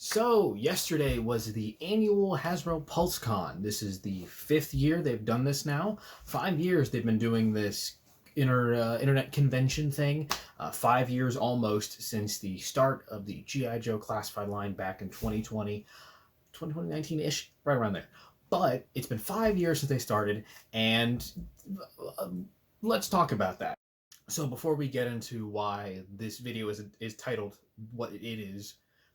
So, yesterday was the annual Hasbro Pulsecon. This is the 5th year they've done this now. 5 years they've been doing this internet convention thing. 5 years almost since the start of the G.I. Joe classified line back in 2020, 2019-ish, right around there. But it's been 5 years since they started, and uh, let's talk about that. So before we get into why this video is titled what it is,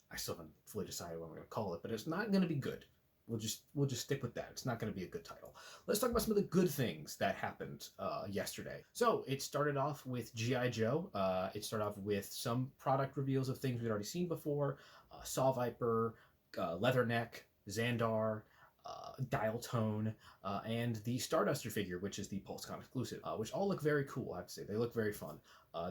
I still haven't fully decided what I'm going to call it, but it's not going to be good. We'll just stick with that. It's not going to be a good title. Let's talk about some of the good things that happened yesterday. So it started off with GI Joe. It started off with some product reveals of things we'd already seen before: Saw Viper, Leatherneck, Xandar, Dial Tone, and the Starduster figure, which is the PulseCon exclusive, which all look very cool, I have to say. They look very fun.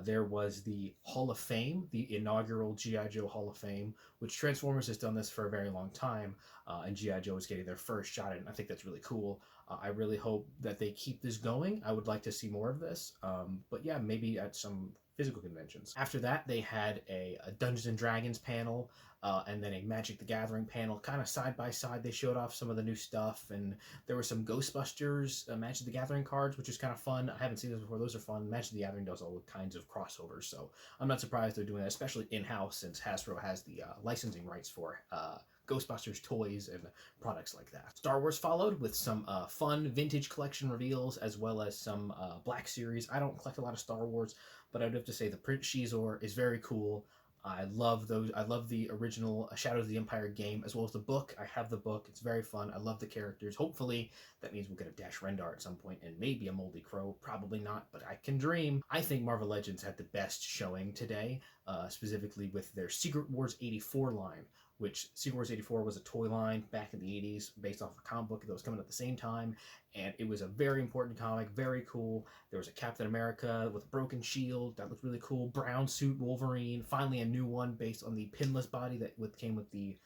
There was the Hall of Fame, the inaugural G.I. Joe Hall of Fame, which Transformers has done this for a very long time, and G.I. Joe is getting their first shot at it, and I think that's really cool. I really hope that they keep this going. I would like to see more of this, but yeah, maybe at some physical conventions. After that, they had a Dungeons and Dragons panel, and then a Magic the Gathering panel, kind of side by side. They showed off some of the new stuff, and there were some Ghostbusters Magic the Gathering cards, which is kind of fun. I haven't seen those before. Those are fun. Magic the Gathering does all kinds of crossovers, so I'm not surprised they're doing that, especially in-house, since Hasbro has the licensing rights for Ghostbusters toys and products like that. Star Wars followed with some fun vintage collection reveals, as well as some Black Series. I don't collect a lot of Star Wars, but I'd have to say the Prince Shizor is very cool. I love those. I love the original Shadows of the Empire game, as well as the book. I have the book. It's very fun. I love the characters. Hopefully, that means we'll get a Dash Rendar at some point, and maybe a Moldy Crow. Probably not, but I can dream. I think Marvel Legends had the best showing today, specifically with their Secret Wars 84 line, which Secret Wars 84 was a toy line back in the 80s based off a comic book that was coming at the same time, and it was a very important comic, very cool. There was a Captain America with a broken shield that looked really cool, brown suit Wolverine, finally a new one based on the pinless body that came with the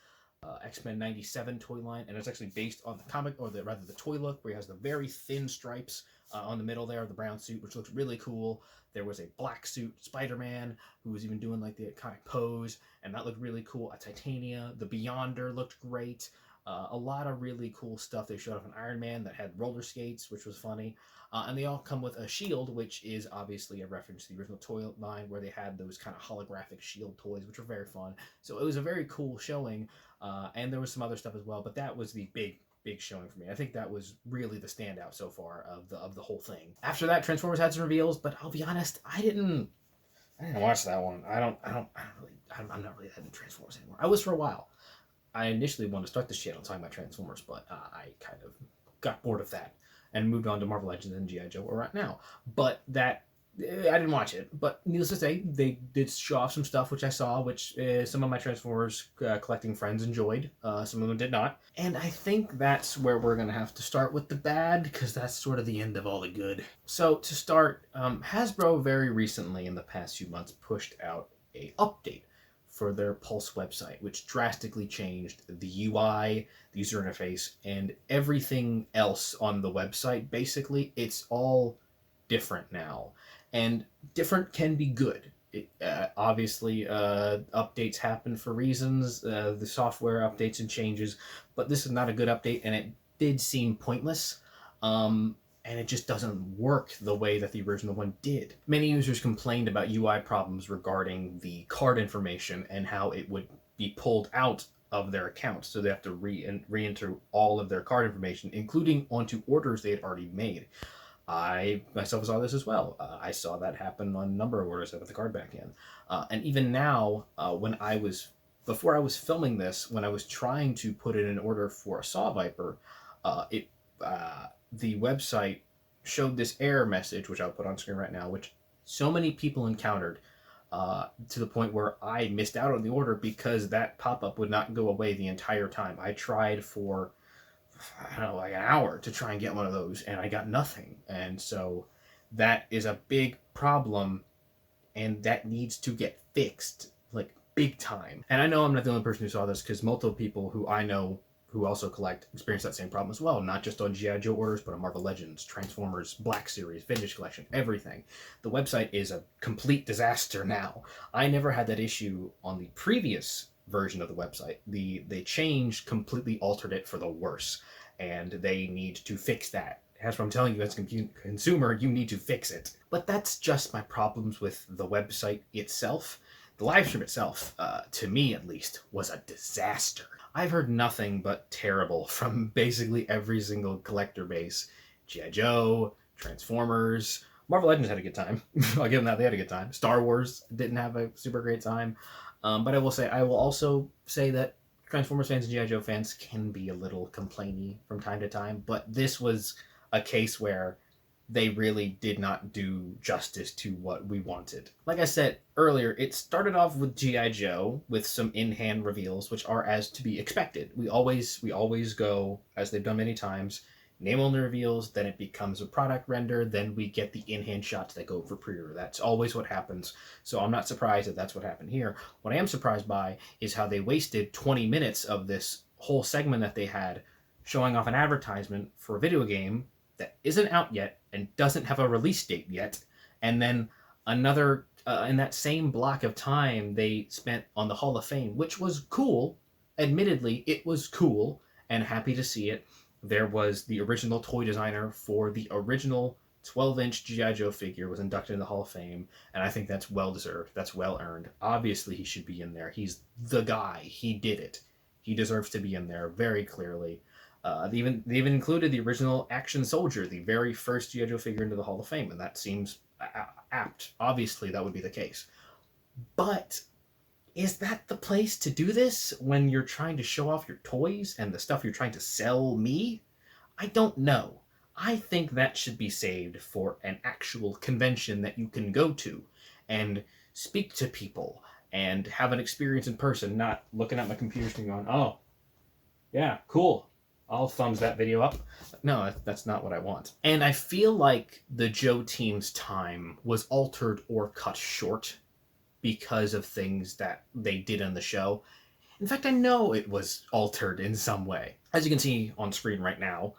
X-Men 97 toy line, and it's actually based on the comic, or rather the toy look, where he has the very thin stripes on the middle there of the brown suit, which looks really cool. There was a black suit Spider-Man who was even doing like the iconic pose, and that looked really cool. A Titania, the Beyonder looked great. A lot of really cool stuff. They showed off an Iron Man that had roller skates, which was funny. And they all come with a shield, which is obviously a reference to the original toy line where they had those kind of holographic shield toys, which were very fun. So it was a very cool showing, and there was some other stuff as well, but that was the big showing for me. I think that was really the standout so far of the whole thing. After that, Transformers had some reveals, but I'll be honest, I didn't watch that one. I'm not really into Transformers anymore. I was for a while. I initially wanted to start this channel talking about Transformers, but I kind of got bored of that and moved on to Marvel Legends and G.I. Joe, where we're at now. But that, I didn't watch it. But needless to say, they did show off some stuff, which I saw, which some of my Transformers collecting friends enjoyed. Some of them did not. And I think that's where we're going to have to start with the bad, because that's sort of the end of all the good. So to start, Hasbro very recently, in the past few months, pushed out a update for their Pulse website, which drastically changed the UI, the user interface, and everything else on the website. Basically, it's all different now. And different can be good. Obviously, updates happen for reasons, the software updates and changes, but this is not a good update, and it did seem pointless. And it just doesn't work the way that the original one did. Many users complained about UI problems regarding the card information and how it would be pulled out of their account, so they have to re-enter all of their card information, including onto orders they had already made. I myself saw this as well. I saw that happen on a number of orders I put the card back in. And even now, before I was filming this, when I was trying to put in an order for a Saw Viper, the website showed this error message, which I'll put on screen right now, which so many people encountered, to the point where I missed out on the order because that pop-up would not go away the entire time. I tried for, I don't know, like an hour to try and get one of those, and I got nothing. And so that is a big problem, and that needs to get fixed, like, big time. And I know I'm not the only person who saw this, because multiple people who I know who also collect experience that same problem as well, not just on G.I. Joe orders, but on Marvel Legends, Transformers, Black Series, Vintage Collection, everything. The website is a complete disaster now. I never had that issue on the previous version of the website. They changed, completely altered it for the worse, and they need to fix that. As I'm telling you, as a consumer, you need to fix it. But that's just my problems with the website itself. The live stream itself, to me at least, was a disaster. I've heard nothing but terrible from basically every single collector base. G.I. Joe, Transformers, Marvel Legends had a good time. I'll give them that, they had a good time. Star Wars didn't have a super great time. But I will also say that Transformers fans and G.I. Joe fans can be a little complainy from time to time, but this was a case where they really did not do justice to what we wanted. Like I said earlier, it started off with G.I. Joe with some in-hand reveals, which are as to be expected. We always go, as they've done many times, name only reveals, then it becomes a product render, then we get the in-hand shots that go for pre-order. That's always what happens. So I'm not surprised that that's what happened here. What I am surprised by is how they wasted 20 minutes of this whole segment that they had showing off an advertisement for a video game that isn't out yet and doesn't have a release date yet, and then another in that same block of time they spent on the Hall of Fame, which was cool. Admittedly, it was cool and happy to see it. There was the original toy designer for the original 12-inch G.I. Joe figure was inducted in the Hall of Fame, and I think that's well deserved. That's well earned. Obviously, he should be in there. He's the guy. He did it. He deserves to be in there very clearly. They even included the original Action Soldier, the very first G.I. Joe figure, into the Hall of Fame, and that seems apt. Obviously, that would be the case. But is that the place to do this when you're trying to show off your toys and the stuff you're trying to sell me? I don't know. I think that should be saved for an actual convention that you can go to and speak to people and have an experience in person, not looking at my computer screen going, oh, yeah, cool. I'll thumbs that video up. No, that's not what I want. And I feel like the Joe team's time was altered or cut short because of things that they did on the show. In fact, I know it was altered in some way. As you can see on screen right now,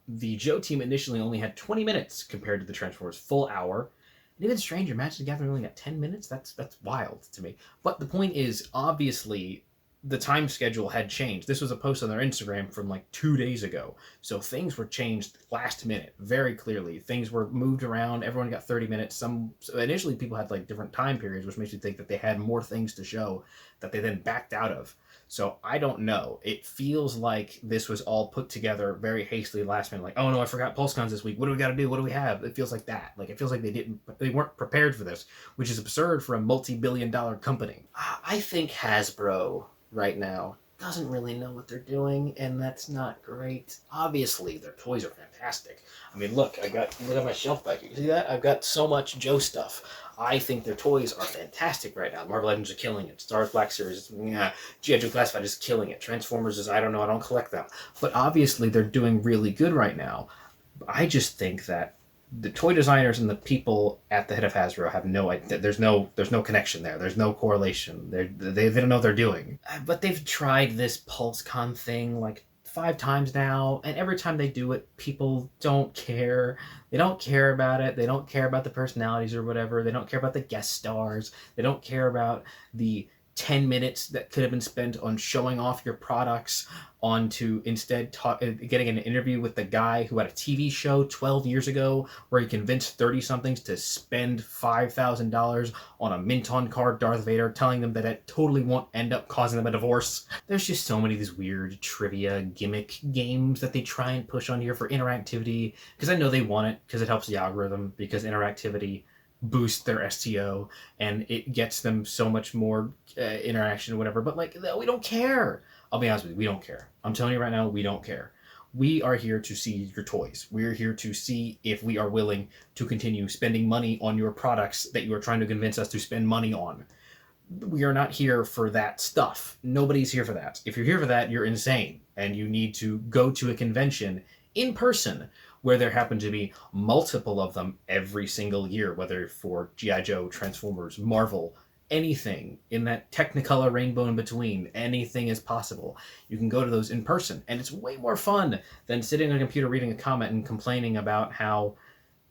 the Joe team initially only had 20 minutes compared to the Transformers' full hour. And even stranger, Magic the Gathering only got 10 minutes? That's wild to me. But the point is, obviously, the time schedule had changed. This was a post on their Instagram from like 2 days ago. So things were changed last minute, very clearly. Things were moved around. Everyone got 30 minutes. So initially people had like different time periods, which makes you think that they had more things to show that they then backed out of. So I don't know. It feels like this was all put together very hastily last minute. Like, oh no, I forgot Pulsecons this week. What do we got to do? What do we have? It feels like that. Like, it feels like they weren't prepared for this, which is absurd for a multi-billion-dollar company. I think Hasbro right now doesn't really know what they're doing, and that's not great. Obviously, their toys are fantastic. I mean, look at my shelf back here. You see that? I've got so much Joe stuff. I think their toys are fantastic right now. Marvel Legends are killing it. Star Wars Black Series, G.I. Joe Classified is killing it. Transformers is, I don't know, I don't collect them. But obviously, they're doing really good right now. I just think that the toy designers and the people at the head of Hasbro have no idea. There's no connection there. There's no correlation. They don't know what they're doing. But they've tried this Pulsecon thing like 5 times now, and every time they do it, people don't care. They don't care about it. They don't care about the personalities or whatever. They don't care about the guest stars. They don't care about the 10 minutes that could have been spent on showing off your products onto instead getting an interview with the guy who had a TV show 12 years ago where he convinced 30-somethings to spend $5,000 on a mint-on card Darth Vader, telling them that it totally won't end up causing them a divorce. There's just so many of these weird trivia gimmick games that they try and push on here for interactivity, because I know they want it, because it helps the algorithm, because interactivity boost their STO and it gets them so much more interaction or whatever. But like, we don't care. I'll be honest with you, we don't care. I'm telling you right now, we don't care. We are here to see your toys. We're here to see if we are willing to continue spending money on your products that you are trying to convince us to spend money on. We are not here for that stuff. Nobody's here for that. If you're here for that, you're insane, and you need to go to a convention in person where there happen to be multiple of them every single year, whether for G.I. Joe, Transformers, Marvel, anything in that Technicolor rainbow in between, anything is possible. You can go to those in person, and it's way more fun than sitting on a computer reading a comment and complaining about how,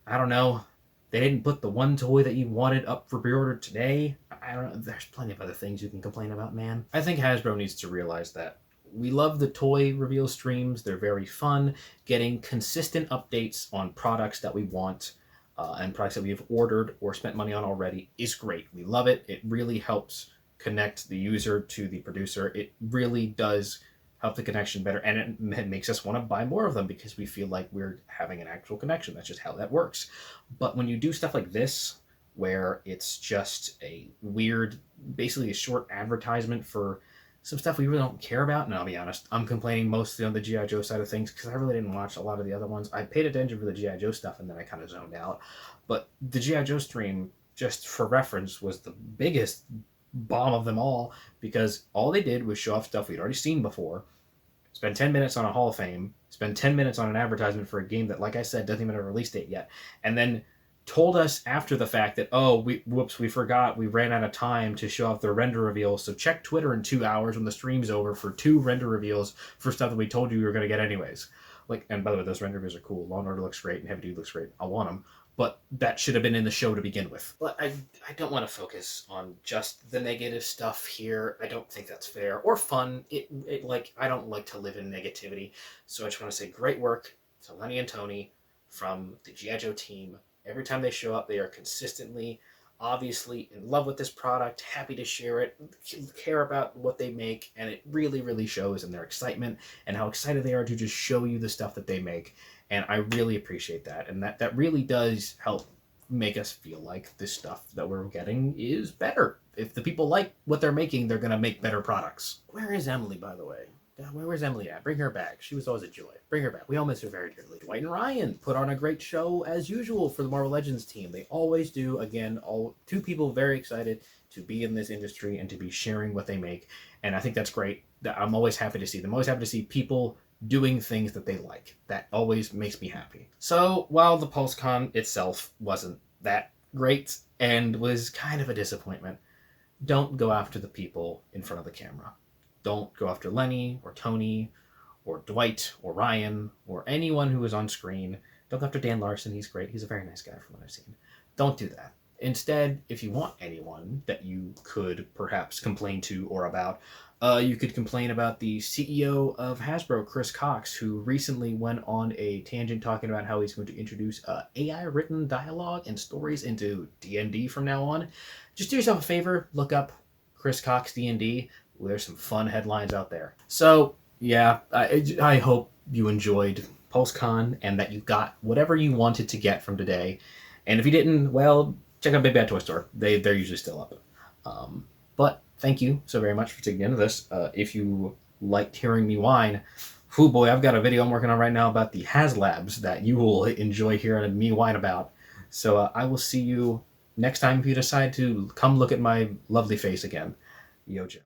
I don't know, They didn't put the one toy that you wanted up for pre-order today. I don't know. There's plenty of other things you can complain about, man. I think Hasbro needs to realize that we love the toy reveal streams. They're very fun. Getting consistent updates on products that we want and products that we've ordered or spent money on already is great. We love it. It really helps connect the user to the producer. It really does help the connection better, and it makes us want to buy more of them because we feel like we're having an actual connection. That's just how that works. But when you do stuff like this, where it's just a weird, basically a short advertisement for some stuff we really don't care about, and I'll be honest, I'm complaining mostly on the G.I. Joe side of things because I really didn't watch a lot of the other ones. I paid attention for the G.I. Joe stuff, and then I kind of zoned out. But the G.I. Joe stream, just for reference, was the biggest bomb of them all because all they did was show off stuff we'd already seen before, spend 10 minutes on a Hall of Fame, spend 10 minutes on an advertisement for a game that, like I said, doesn't even have a release date yet, and then told us after the fact that, oh, we forgot, we ran out of time to show off the render reveals, so check Twitter in 2 hours when the stream's over for 2 render reveals for stuff that we told you we were going to get anyways. Like, and by the way, those render reveals are cool. Law & Order looks great, and Heavy Duty looks great. I want them. But that should have been in the show to begin with. But I don't want to focus on just the negative stuff here. I don't think that's fair or fun. I don't like to live in negativity. So I just want to say great work to Lenny and Tony from the G.I. Joe team. Every time they show up, they are consistently, obviously, in love with this product, happy to share it, care about what they make, and it really, really shows in their excitement and how excited they are to just show you the stuff that they make. And I really appreciate that. And that really does help make us feel like this stuff that we're getting is better. If the people like what they're making, they're going to make better products. Where is Emily, by the way? Where's Emily at? Bring her back. She was always a joy. Bring her back. We all miss her very dearly. Dwight and Ryan put on a great show as usual for the Marvel Legends team. They always do. Again, all 2 people very excited to be in this industry and to be sharing what they make. And I think that's great. I'm always happy to see them. I'm always happy to see people doing things that they like. That always makes me happy. So while the Pulsecon itself wasn't that great and was kind of a disappointment, don't go after the people in front of the camera. Don't go after Lenny or Tony or Dwight or Ryan or anyone who is on screen. Don't go after Dan Larson. He's great. He's a very nice guy from what I've seen. Don't do that. Instead, if you want anyone that you could perhaps complain to or about, you could complain about the CEO of Hasbro, Chris Cox, who recently went on a tangent talking about how he's going to introduce AI-written dialogue and stories into D&D from now on. Just do yourself a favor, look up Chris Cox D&D. There's some fun headlines out there. So, yeah, I hope you enjoyed Pulsecon and that you got whatever you wanted to get from today. And if you didn't, well, check out Big Bad Toy Store. They're usually still up. But thank you so very much for taking into this. If you liked hearing me whine, oh boy, I've got a video I'm working on right now about the HasLabs that you will enjoy hearing me whine about. So I will see you next time if you decide to come look at my lovely face again. Yo, Joe.